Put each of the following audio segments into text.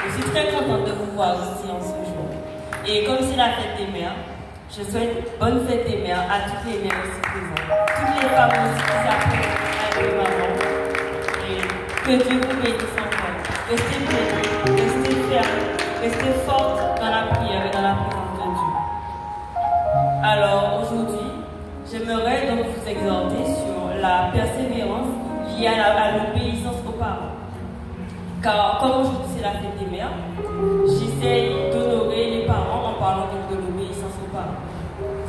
Je suis très contente de vous voir ici en ce jour. Et comme c'est la fête des mères, je souhaite bonne fête des mères à toutes les mères aussi présentes. Toutes les femmes aussi qui s'appellent à des mamans. Et que Dieu vous bénisse encore. Restez bénis, restez fermes, restez fortes dans la prière et dans la présence de Dieu. Alors aujourd'hui, j'aimerais donc vous exhorter sur la persévérance liée à l'obéissance aux parents. Car comme aujourd'hui c'est la fête des mères, j'essaie d'honorer les parents en parlant donc de l'obéissance aux parents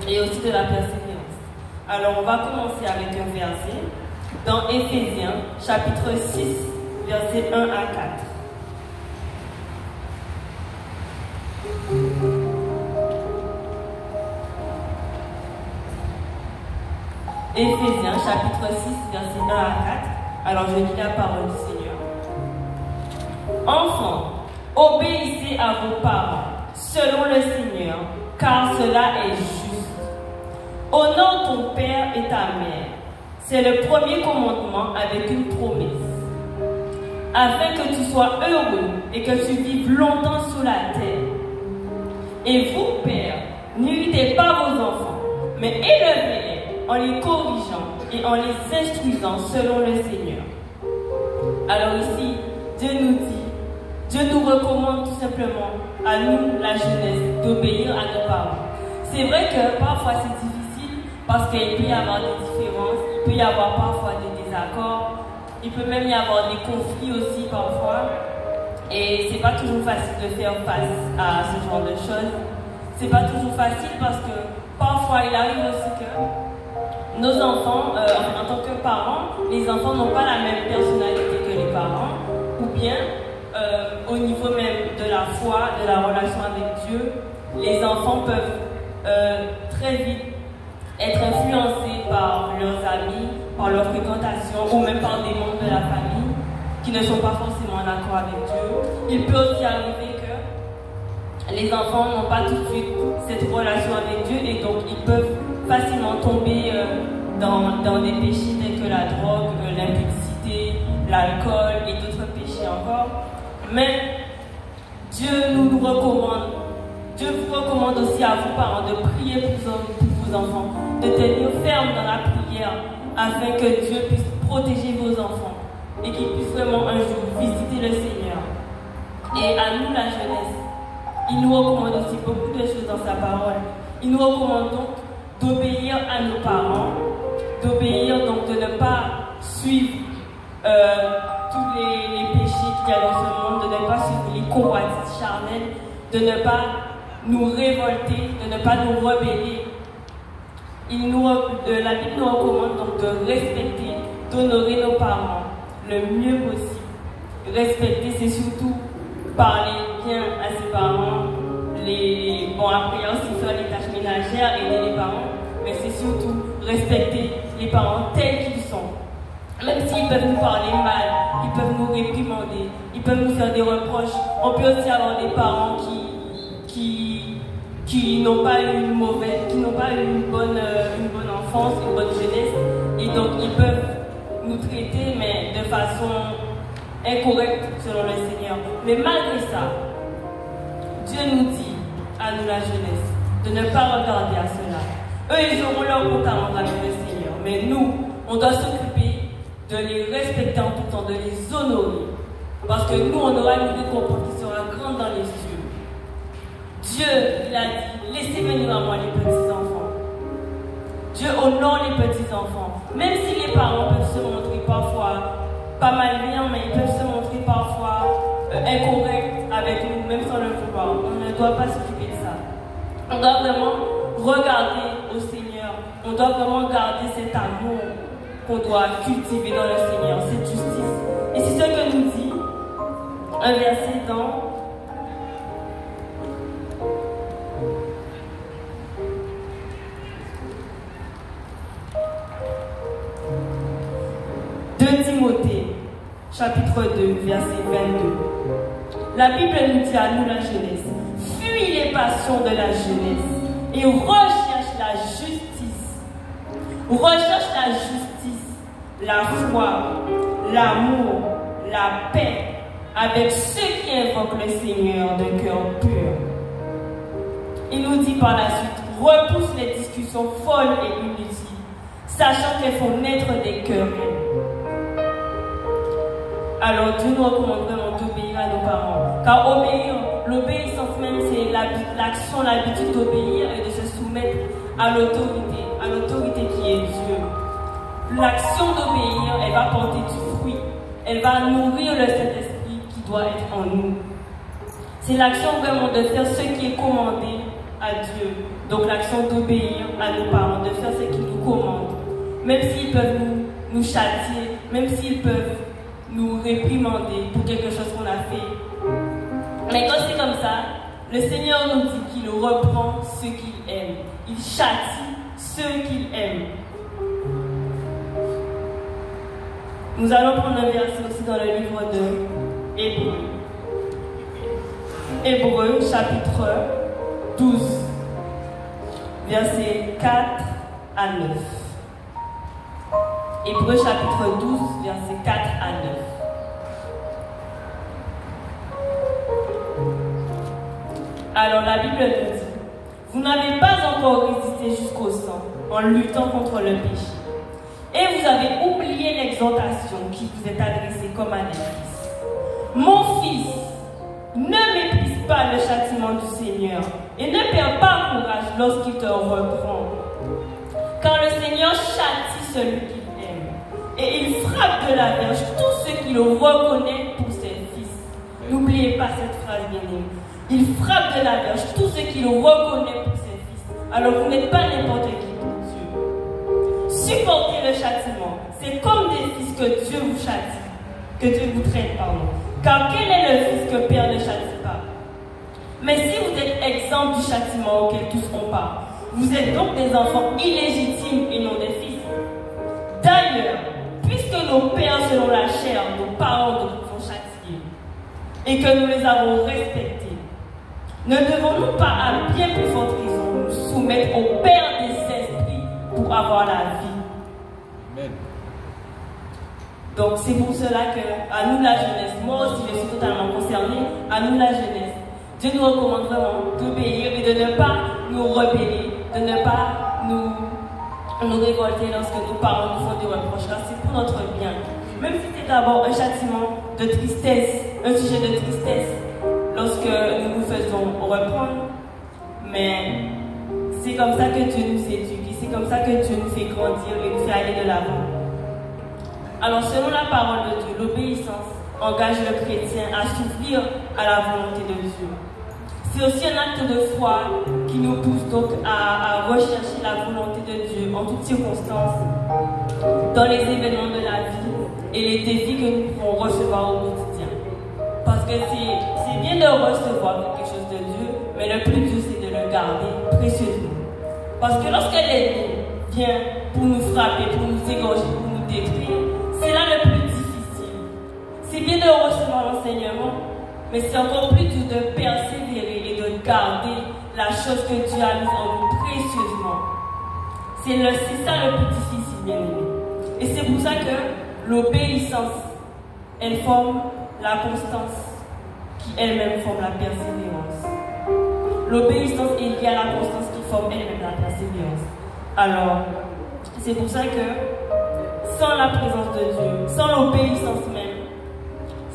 et aussi de la persévérance. Alors on va commencer avec un verset dans Éphésiens chapitre 6, versets 1 à 4. Éphésiens chapitre 6, versets 1 à 4. Alors je lis la parole du Seigneur. Enfants, obéissez à vos parents, selon le Seigneur, car cela est juste. Honore ton père et ta mère. C'est le premier commandement avec une promesse, afin que tu sois heureux et que tu vives longtemps sur la terre. Et vous, pères, n'irritez pas vos enfants, mais élevez-les en les corrigeant et en les instruisant selon le Seigneur. Alors ici, Dieu nous recommande tout simplement à nous, la jeunesse, d'obéir à nos parents. C'est vrai que parfois c'est difficile parce qu'il peut y avoir des différences, il peut y avoir parfois des désaccords, il peut même y avoir des conflits aussi parfois. Et c'est pas toujours facile de faire face à ce genre de choses. C'est pas toujours facile parce que parfois il arrive aussi que nos enfants, en tant que parents, les enfants n'ont pas la même personnalité que les parents, ou bien au niveau même de la foi, de la relation avec Dieu, les enfants peuvent très vite être influencés par leurs amis, par leur fréquentation, ou même par des membres de la famille qui ne sont pas forcément en accord avec Dieu. Il peut aussi arriver que les enfants n'ont pas tout de suite cette relation avec Dieu et donc ils peuvent facilement tomber dans des péchés tels que la drogue, l'impudicité, l'alcool et d'autres péchés encore. Mais Dieu nous recommande, Dieu vous recommande aussi à vous parents de prier pour vos enfants, de tenir ferme dans la prière afin que Dieu puisse protéger vos enfants et qu'ils puissent vraiment un jour visiter le Seigneur. Et à nous la jeunesse, il nous recommande aussi beaucoup de choses dans sa parole. Il nous recommande donc d'obéir à nos parents, d'obéir donc de ne pas suivre tous les péchés qu'il y a dans ce monde, de ne pas suivre les convoitises charnelles, de ne pas nous révolter, de ne pas nous rebeller. La Bible nous recommande donc de respecter, d'honorer nos parents le mieux possible. Respecter, c'est surtout parler bien à ses parents, après aussi faire les tâches ménagères, aider les parents, mais c'est surtout respecter les parents tels qu'ils sont. Même s'ils peuvent nous parler mal, ils peuvent nous réprimander, ils peuvent nous faire des reproches. On peut aussi avoir des parents qui n'ont pas eu une bonne enfance, une bonne jeunesse, et donc ils peuvent nous traiter, mais de façon incorrecte selon le Seigneur. Mais malgré ça, Dieu nous dit à nous la jeunesse de ne pas regarder à cela. Eux, ils auront leur compte à rendre avec le Seigneur, mais nous, on doit s'occuper de les respecter en tout temps, de les honorer, parce que nous, on aura une récompense qui sera grande dans les cieux. Dieu, il a dit, laissez venir à moi les petits-enfants. Dieu honore les petits-enfants. Même si les parents peuvent se montrer parfois pas malveillants, mais ils peuvent se montrer parfois incorrects avec nous, même sans le vouloir. On ne doit pas s'occuper de ça. On doit vraiment regarder au Seigneur. On doit vraiment garder cet amour qu'on doit cultiver dans le Seigneur, cette justice. Et c'est ce que nous dit un verset dans Timothée, chapitre 2, verset 22. La Bible nous dit à nous la jeunesse, fuis les passions de la jeunesse et recherche la justice. Recherche la justice, la foi, l'amour, la paix, avec ceux qui invoquent le Seigneur d'un cœur pur. Il nous dit par la suite, repousse les discussions folles et inutiles, sachant qu'elles font naître des querelles. Alors Dieu nous recommande vraiment d'obéir à nos parents. Car l'obéissance même, c'est l'action, l'habitude d'obéir et de se soumettre à l'autorité qui est Dieu. L'action d'obéir, elle va porter du fruit. Elle va nourrir le Saint-Esprit qui doit être en nous. C'est l'action vraiment de faire ce qui est commandé à Dieu. Donc l'action d'obéir à nos parents, de faire ce qu'ils nous commandent. Même s'ils peuvent nous châtier, même s'ils peuvent nous réprimander pour quelque chose qu'on a fait. Mais quand c'est comme ça, le Seigneur nous dit qu'il reprend ceux qu'il aime. Il châtie ceux qu'il aime. Nous allons prendre un verset aussi dans le livre de Hébreux. Hébreux, chapitre 12, versets 4 à 9. Hébreux, chapitre 12, versets 4 à 9. Alors la Bible nous dit, vous n'avez pas encore résisté jusqu'au sang en luttant contre le péché. Et vous avez oublié l'exhortation qui vous est adressée comme à des fils. Mon fils, ne méprise pas le châtiment du Seigneur et ne perds pas courage lorsqu'il te reprend. Car le Seigneur châtie celui qu'il aime et il frappe de la verge tous ceux qui le reconnaissent pour ses fils. N'oubliez pas cette phrase, bien-aimée. Il frappe de la verge tous ceux qui le reconnaissent pour ses fils. Alors vous n'êtes pas n'importe qui pour Dieu. Supportez le châtiment. C'est comme des fils que Dieu vous châtie, que Dieu vous traite, pardon. Car quel est le fils que Père ne châtie pas? Mais si vous êtes exempt du châtiment auquel tous on part, vous êtes donc des enfants illégitimes et non des fils. D'ailleurs, puisque nos pères selon la chair, nos parents nous ont châtiés, et que nous les avons respectés, ne devons-nous pas à bien plus forte raison nous soumettre au Père des esprits pour avoir la vie? Amen. Donc c'est pour cela que, à nous la jeunesse, moi aussi je suis totalement concernée, à nous la jeunesse, Dieu nous recommande vraiment d'obéir et de ne pas nous rebeller, de ne pas nous révolter lorsque nos parents nous font des reproches, car c'est pour notre bien. Même si c'est d'abord un châtiment de tristesse, un sujet de tristesse, lorsque nous nous faisons reprendre, mais c'est comme ça que Dieu nous éduque, c'est comme ça que Dieu nous fait grandir et nous fait aller de l'avant. Alors selon la parole de Dieu, l'obéissance engage le chrétien à s'ouvrir à la volonté de Dieu. C'est aussi un acte de foi qui nous pousse donc à rechercher la volonté de Dieu en toutes circonstances, dans les événements de la vie et les défis que nous pouvons recevoir au quotidien. Parce que c'est bien de recevoir quelque chose de Dieu, mais le plus dur c'est de le garder précieusement. Parce que lorsque l'ennemi vient pour nous frapper, pour nous égorger, pour nous détruire, c'est là le plus difficile. C'est bien de recevoir l'enseignement, mais c'est encore plus dur de persévérer et de garder la chose que Dieu a mise en nous précieusement. C'est ça le plus difficile, bien aimé. Et c'est pour ça que l'obéissance, elle forme la constance, qui elle-même forme la persévérance. L'obéissance est liée à la constance qui forme elle-même la persévérance. Alors, c'est pour ça que sans la présence de Dieu, sans l'obéissance même,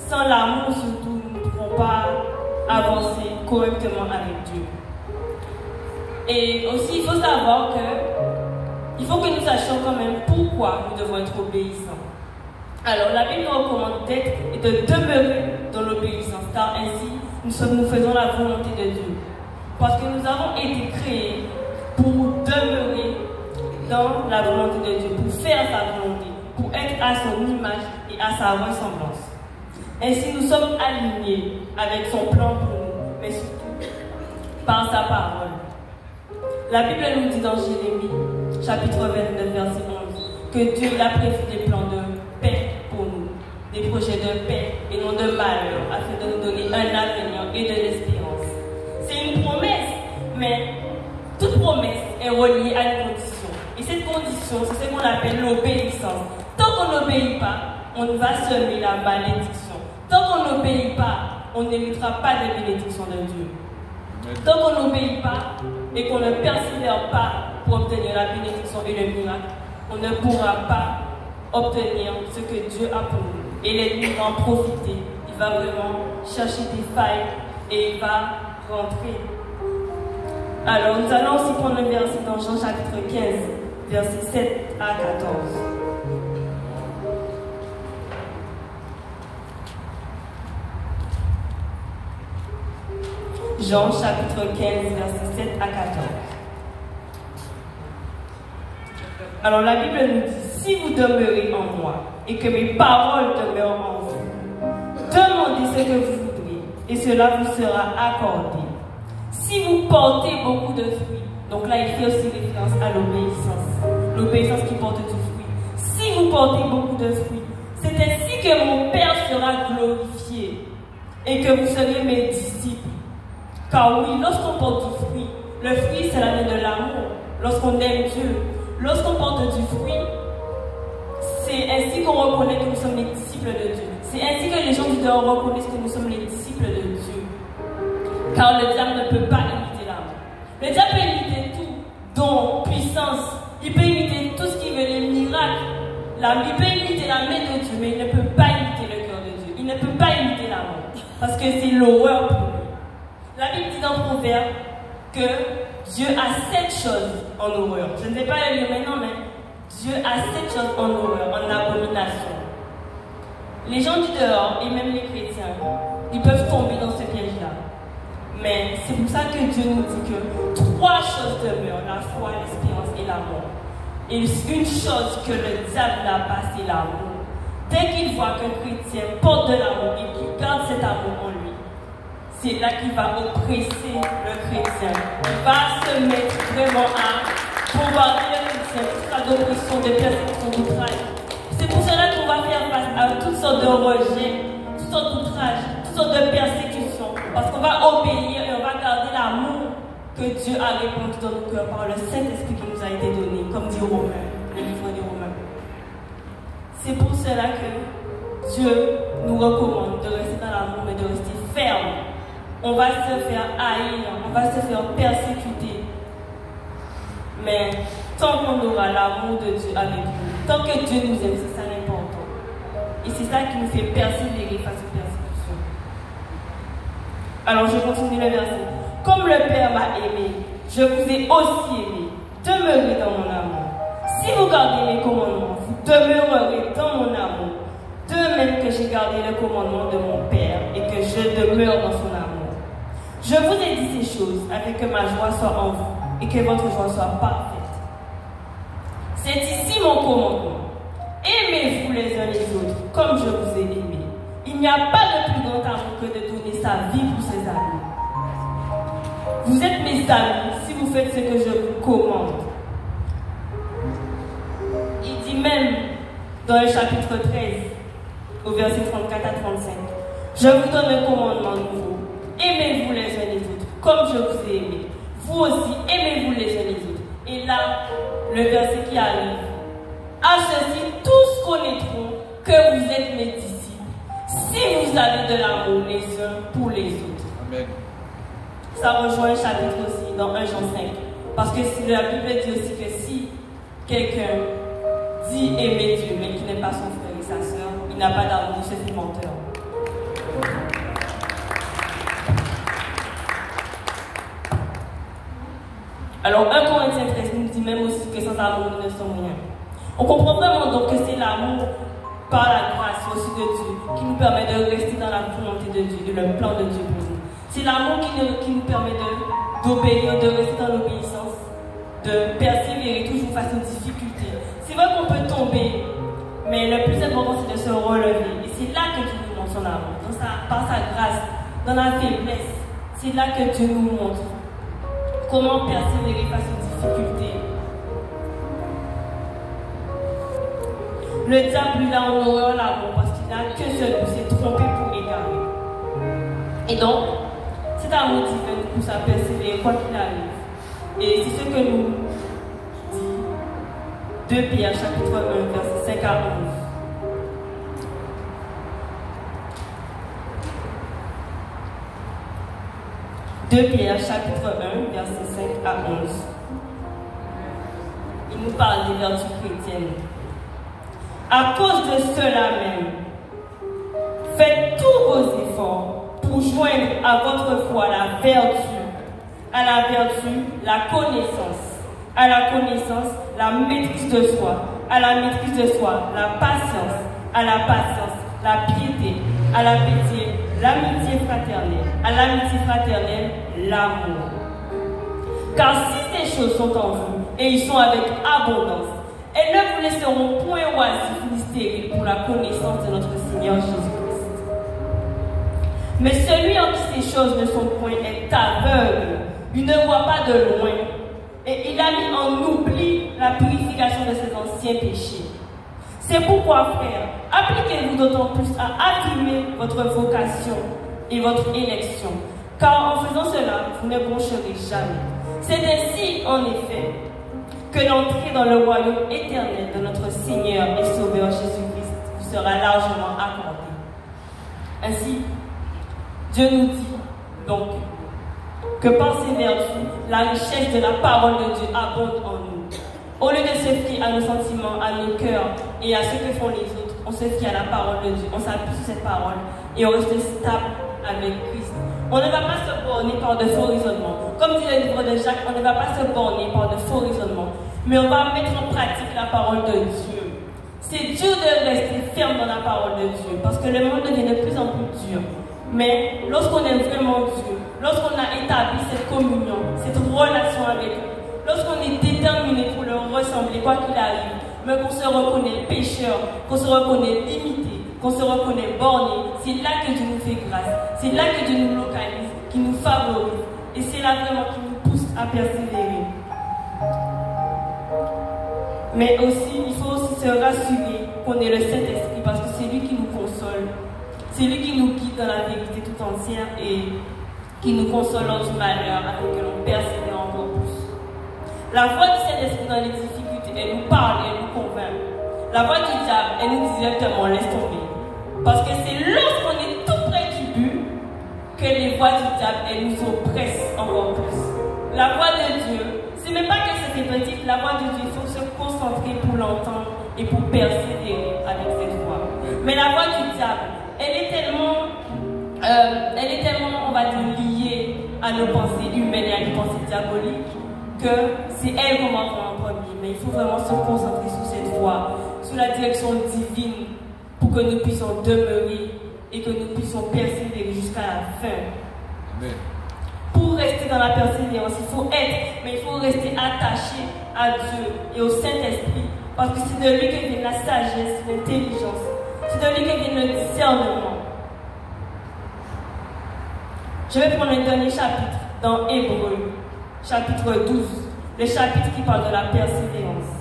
sans l'amour surtout, nous ne pouvons pas avancer correctement avec Dieu. Et aussi, il faut savoir il faut que nous sachions quand même pourquoi nous devons être obéissants. Alors, la Bible nous recommande d'être et de demeurer dans l'obéissance, car ainsi, nous faisons la volonté de Dieu. Parce que nous avons été créés pour demeurer dans la volonté de Dieu, pour faire sa volonté, pour être à son image et à sa ressemblance. Ainsi, nous sommes alignés avec son plan pour nous, mais surtout par sa parole. La Bible nous dit dans Jérémie, chapitre 29, verset 11, que Dieu a prévu des plans de paix pour nous, des projets de paix et non de malheur, afin de nous donner un avenir et de l'espérance. C'est une promesse, mais toute promesse est reliée à une condition. Et cette condition, c'est ce qu'on appelle l'obéissance. Tant qu'on n'obéit pas, on va semer la malédiction. Tant qu'on n'obéit pas, on n'héritera pas des bénédictions de Dieu. Tant qu'on n'obéit pas et qu'on ne persévère pas pour obtenir la bénédiction et le miracle, on ne pourra pas obtenir ce que Dieu a pour nous. Et l'ennemi va en profiter. Il va vraiment chercher des failles et il va rentrer. Alors nous allons aussi prendre le verset dans Jean chapitre 15, versets 7 à 14. Jean chapitre 15, versets 7 à 14. Alors la Bible nous dit, si vous demeurez en moi et que mes paroles demeurent en vous, demandez ce que vous voudrez et cela vous sera accordé. Si vous portez beaucoup de fruits, donc là il fait aussi référence à l'obéissance qui porte du fruit. Si vous portez beaucoup de fruits, c'est ainsi que mon Père sera glorifié et que vous serez mes disciples. Car oui, lorsqu'on porte du fruit, le fruit c'est l'année de l'amour. Lorsqu'on aime Dieu, lorsqu'on porte du fruit, c'est ainsi qu'on reconnaît que nous sommes les disciples de Dieu. C'est ainsi que les gens du dehors reconnaissent que nous sommes les disciples de Dieu. Car le diable ne peut pas imiter l'amour. Le diable peut imiter tout, don, puissance. Il peut imiter tout ce qui veut, les miracles. Il peut imiter la main de Dieu, mais il ne peut pas imiter le cœur de Dieu. Il ne peut pas imiter l'amour. Parce que c'est l'horreur pour lui. La Bible dit dans Proverbe que Dieu a 7 choses en horreur. Je ne vais pas le lire maintenant, mais Dieu a 7 choses en horreur, en abomination. Les gens du dehors, et même les chrétiens, ils peuvent tomber dans ce piège-là. Mais c'est pour ça que Dieu nous dit que 3 choses demeurent, la foi, l'espérance et l'amour. Et une chose que le diable n'a pas, c'est l'amour. Dès qu'il voit qu'un chrétien porte de l'amour et qu'il garde cet amour en lui, c'est là qu'il va oppresser le chrétien. Il va se mettre vraiment à bombarder le chrétien, toute sorte d'oppression, de persécution, d'outrage. C'est pour cela qu'on va faire face à toutes sortes de rejets, toutes sortes d'outrages, toutes sortes de persécutions. Parce qu'on va obéir et on va garder l'amour que Dieu a répandu dans nos cœurs par le Saint-Esprit qui nous a été donné, comme dit Romains, le livre des Romains. C'est pour cela que Dieu nous recommande de rester dans l'amour, mais de rester ferme. On va se faire haïr, on va se faire persécuter. Mais tant qu'on aura l'amour de Dieu avec nous, tant que Dieu nous aime, c'est ça l'important. Et c'est ça qui nous fait persévérer face aux persécutions. Alors je continue le verset. Comme le Père m'a aimé, je vous ai aussi aimé. Demeurez dans mon amour. Si vous gardez mes commandements, vous demeurerez dans mon amour. De même que j'ai gardé le commandement de mon Père et que je demeure dans son amour. Je vous ai dit ces choses afin que ma joie soit en vous et que votre joie soit parfaite. C'est ici mon commandement. Aimez-vous les uns les autres comme je vous ai aimé. Il n'y a pas de plus grand amour que de donner sa vie pour ses amis. Vous êtes mes amis si vous faites ce que je vous commande. Il dit même dans le chapitre 13, au verset 34 à 35, je vous donne un commandement nouveau. Aimez-vous les uns les autres, comme je vous ai aimé. Vous aussi, aimez-vous les uns les autres. Et là, le verset qui arrive. À ceci, tous connaîtront que vous êtes mes disciples, si vous avez de l'amour les uns pour les autres. Amen. Ça rejoint un chapitre aussi, dans 1 Jean 5. Parce que la Bible dit aussi que si quelqu'un dit aimer Dieu, mais qui n'est pas son frère et sa sœur, il n'a pas d'amour, il se fait menteur. Alors 1 Corinthiens 13 nous dit même aussi que sans amour nous ne sommes rien. On comprend vraiment donc que c'est l'amour par la grâce reçue de Dieu qui nous permet de rester dans la volonté de Dieu, de le plan de Dieu pour nous. C'est l'amour qui nous permet d'obéir, de rester dans l'obéissance, de persévérer toujours face aux difficultés. C'est vrai qu'on peut tomber, mais le plus important c'est de se relever. Et c'est là que Dieu nous montre son amour, par sa grâce, dans la faiblesse. C'est là que Dieu nous montre comment persévérer face aux difficultés. Le diable, il a en horreur l'amour parce qu'il n'a qu'un seul but, c'est tromper pour égarer. Et donc, cet amour divin nous pousse à persévérer quoi qu'il arrive. Et c'est ce que nous dit 2 Pierre chapitre 1, verset 5 à 11. 2 Pierre chapitre 1, versets 5 à 11. Il nous parle des vertus chrétiennes. À cause de cela même, faites tous vos efforts pour joindre à votre foi la vertu, à la vertu, la connaissance, à la connaissance, la maîtrise de soi, à la maîtrise de soi, la patience, à la patience, la piété, à la piété, l'amitié fraternelle, à l'amitié fraternelle, l'amour. Car si ces choses sont en vous, et ils sont avec abondance, elles ne vous laisseront point oisifs ni stériles pour la connaissance de notre Seigneur Jésus-Christ. Mais celui en qui ces choses ne sont point est aveugle, il ne voit pas de loin, et il a mis en oubli la purification de ses anciens péchés. C'est pourquoi, frères, appliquez-vous d'autant plus à affirmer votre vocation et votre élection, car en faisant cela, vous ne broncherez jamais. C'est ainsi, en effet, que l'entrée dans le royaume éternel de notre Seigneur et Sauveur Jésus-Christ vous sera largement accordée. Ainsi, Dieu nous dit donc que par ses vertus, la richesse de la parole de Dieu abonde en nous. Au lieu de se fier à nos sentiments, à nos cœurs et à ce que font les autres, on se fie à la parole de Dieu, on s'appuie sur cette parole et on reste stable avec Christ. On ne va pas se borner par de faux raisonnements. Comme dit le livre de Jacques, on ne va pas se borner par de faux raisonnements, mais on va mettre en pratique la parole de Dieu. C'est dur de rester ferme dans la parole de Dieu, parce que le monde devient de plus en plus dur. Mais lorsqu'on est vraiment Dieu, lorsqu'on a établi cette communion, cette relation avec lui, lorsqu'on est déterminé pour le ressembler, quoi qu'il arrive, mais qu'on se reconnaît pécheur, qu'on se reconnaît limité, qu'on se reconnaît borné, c'est là que Dieu nous fait grâce, c'est là que Dieu nous localise, qui nous favorise, et c'est là vraiment qui nous pousse à persévérer. Mais aussi, il faut aussi se rassurer qu'on est le Saint-Esprit, parce que c'est lui qui nous console, c'est lui qui nous guide dans la vérité tout entière et qui nous console lors du malheur afin que l'on persévère encore plus. La voix du Saint-Esprit dans les difficultés, elle nous parle, elle nous convainc. La voix du diable, elle nous dit directement, laisse tomber. Parce que c'est lorsqu'on est tout près du but que les voix du diable, elles nous oppressent encore plus. La voix de Dieu, c'est même pas que c'est petite, la voix de Dieu, il faut se concentrer pour l'entendre et pour persévérer avec cette voix. Mais la voix du diable, elle est tellement, on va dire, liée à nos pensées humaines et à nos pensées diaboliques que c'est elle qu'on va prendre en premier. Mais il faut vraiment se concentrer sur cette voie, sur la direction divine pour que nous puissions demeurer et que nous puissions persévérer jusqu'à la fin. Amen. Pour rester dans la persévérance, il faut être, mais il faut rester attaché à Dieu et au Saint-Esprit, parce que c'est de lui que vient la sagesse, l'intelligence, c'est de lui que vient le discernement. Je vais prendre le dernier chapitre dans Hébreux, chapitre 12, le chapitre qui parle de la persévérance.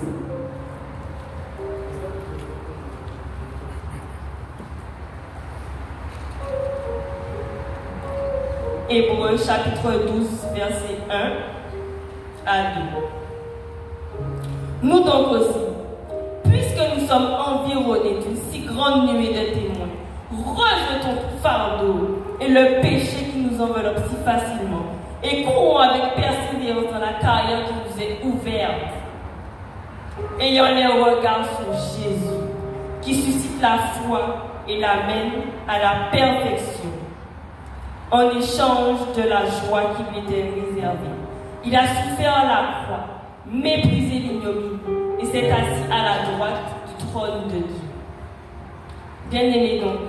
Hébreux, chapitre 12, verset 1 à 2. Nous donc aussi, puisque nous sommes environnés d'une si grande nuée de témoins, rejetons tout fardeau et le péché qui nous enveloppe si facilement, et courons avec persévérance dans la carrière qui nous est ouverte, ayant les regards sur Jésus, qui suscite la foi et l'amène à la perfection, en échange de la joie qui lui était réservée. Il a souffert la croix, méprisé l'ignominie, et s'est assis à la droite du trône de Dieu. Bien-aimés donc,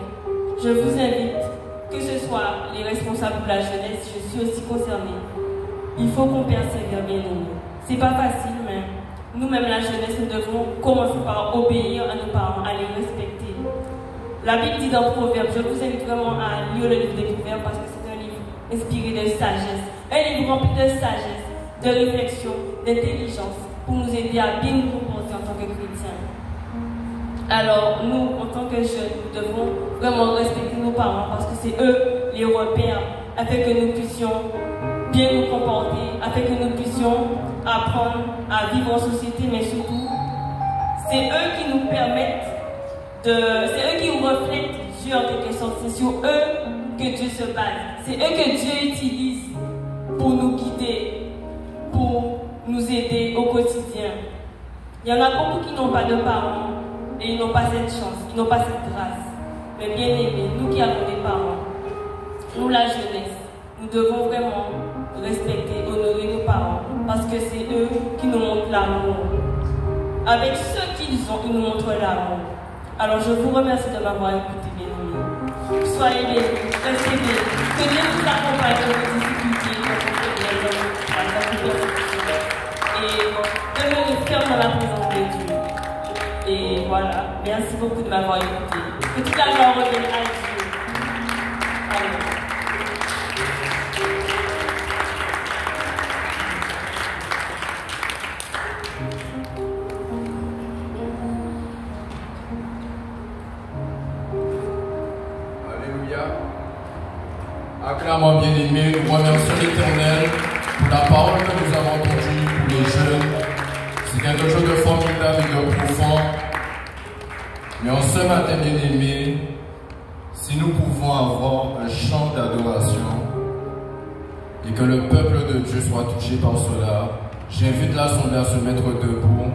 je vous invite, que ce soit les responsables de la jeunesse, je suis aussi concernée. Il faut qu'on persévère, bien-aimés. C'est pas facile, mais nous-mêmes, la jeunesse, nous devons commencer par obéir à nos parents, à les respecter. La Bible dit dans Proverbes, je vous invite vraiment à lire le livre des Proverbes parce que c'est un livre inspiré de sagesse. Un livre rempli de sagesse, de réflexion, d'intelligence pour nous aider à bien nous comporter en tant que chrétiens. Alors, nous, en tant que jeunes, nous devons vraiment respecter nos parents parce que c'est eux les repères afin que nous puissions bien nous comporter, afin que nous puissions apprendre à vivre en société, mais surtout, c'est eux qui nous permettent c'est eux qui reflètent Dieu en quelque sorte. C'est sur eux que Dieu se base. C'est eux que Dieu utilise pour nous guider, pour nous aider au quotidien. Il y en a beaucoup qui n'ont pas de parents et ils n'ont pas cette chance, ils n'ont pas cette grâce. Mais bien aimés, nous qui avons des parents, nous la jeunesse, nous devons vraiment respecter, honorer nos parents parce que c'est eux qui nous montrent l'amour. Avec ce qu'ils ont, ils nous montrent l'amour. Alors je vous remercie de m'avoir écouté, bien aimés. Soyez bénis, restez bénis. Que Dieu vous accompagne dans vos difficultés, dans vos problèmes, dans vos persécutions. Et demeurez ferme dans la présence de Dieu. Et voilà, merci beaucoup de m'avoir écouté. Que toute la gloire revienne à Dieu. Amen. Acclamons bien-aimés, nous remercions l'Éternel pour la parole que nous avons entendue pour les jeunes. C'est quelque chose de formidable et de profond. Mais en ce matin, bien-aimés, si nous pouvons avoir un chant d'adoration et que le peuple de Dieu soit touché par cela, j'invite l'Assemblée à se mettre debout.